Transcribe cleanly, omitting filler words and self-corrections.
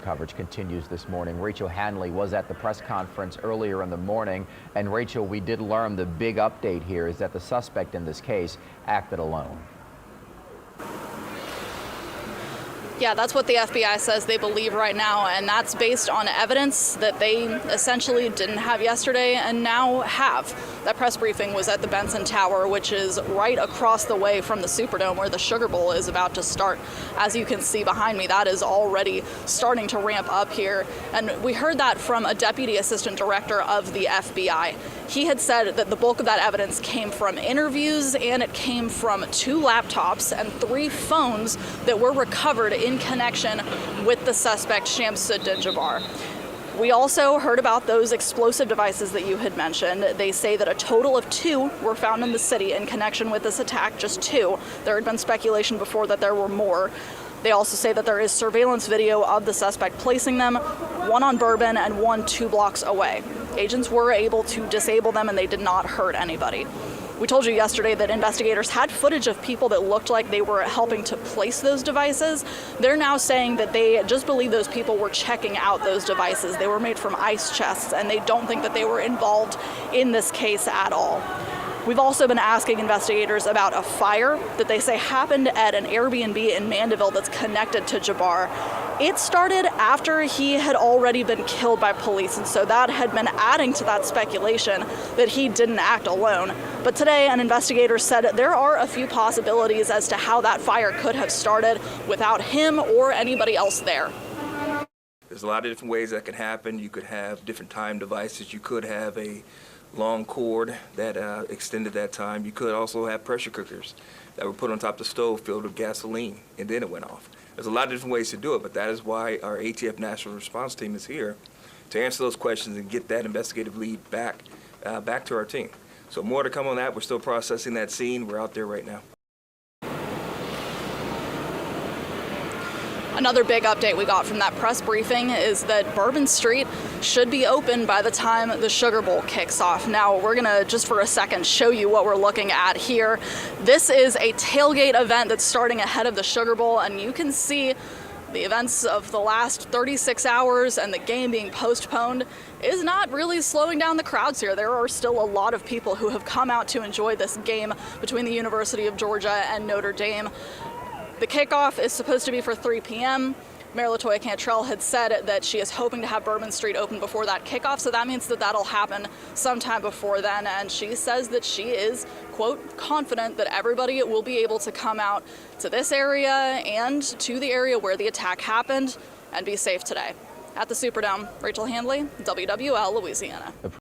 Coverage continues this morning. Rachel Hanley was at the press conference earlier in the morning. And Rachel, we did learn the big update here is that the suspect in this case acted alone. Yeah, that's what the FBI says they believe right now, and that's based on evidence that they essentially didn't have yesterday and now have. That press briefing was at the Benson Tower, which is right across the way from the Superdome where the Sugar Bowl is about to start. As you can see behind me, that is already starting to ramp up here. And we heard that from a deputy assistant director of the FBI. He had said that the bulk of that evidence came from interviews, and it came from 2 laptops and 3 phones that were recovered in connection with the suspect Shamsuddin Jabbar. We also heard about those explosive devices that you had mentioned. They say that a total of 2 were found in the city in connection with this attack, just 2. There had been speculation before that there were more. They also say that there is surveillance video of the suspect placing them, 1 on Bourbon and 1 2 blocks away. Agents were able to disable them and they did not hurt anybody. We told you yesterday that investigators had footage of people that looked like they were helping to place those devices. They're now saying that they just believe those people were checking out those devices. They were made from ice chests, and they don't think that they were involved in this case at all. We've also been asking investigators about a fire that they say happened at an Airbnb in Mandeville that's connected to Jabbar. It started after he had already been killed by police, and so that had been adding to that speculation that he didn't act alone. But today, an investigator said there are a few possibilities as to how that fire could have started without him or anybody else there. There's a lot of different ways that can happen. You could have different time devices. You could have a long cord that extended that time. You could also have pressure cookers that were put on top of the stove filled with gasoline, and then it went off. There's a lot of different ways to do it, but that is why our ATF National Response Team is here to answer those questions and get that investigative lead back to our team. So more to come on that. We're still processing that scene. We're out there right now. Another big update we got from that press briefing is that Bourbon Street should be open by the time the Sugar Bowl kicks off. Now, we're gonna just for a second show you what we're looking at here. This is a tailgate event that's starting ahead of the Sugar Bowl, and you can see the events of the last 36 hours and the game being postponed is not really slowing down the crowds here. There are still a lot of people who have come out to enjoy this game between the University of Georgia and Notre Dame. The kickoff is supposed to be for 3 p.m. Mayor LaToya Cantrell had said that she is hoping to have Bourbon Street open before that kickoff, so that means that that'll happen sometime before then. And she says that she is, quote, confident that everybody will be able to come out to this area and to the area where the attack happened and be safe today. At the Superdome, Rachel Hanley, WWL, Louisiana.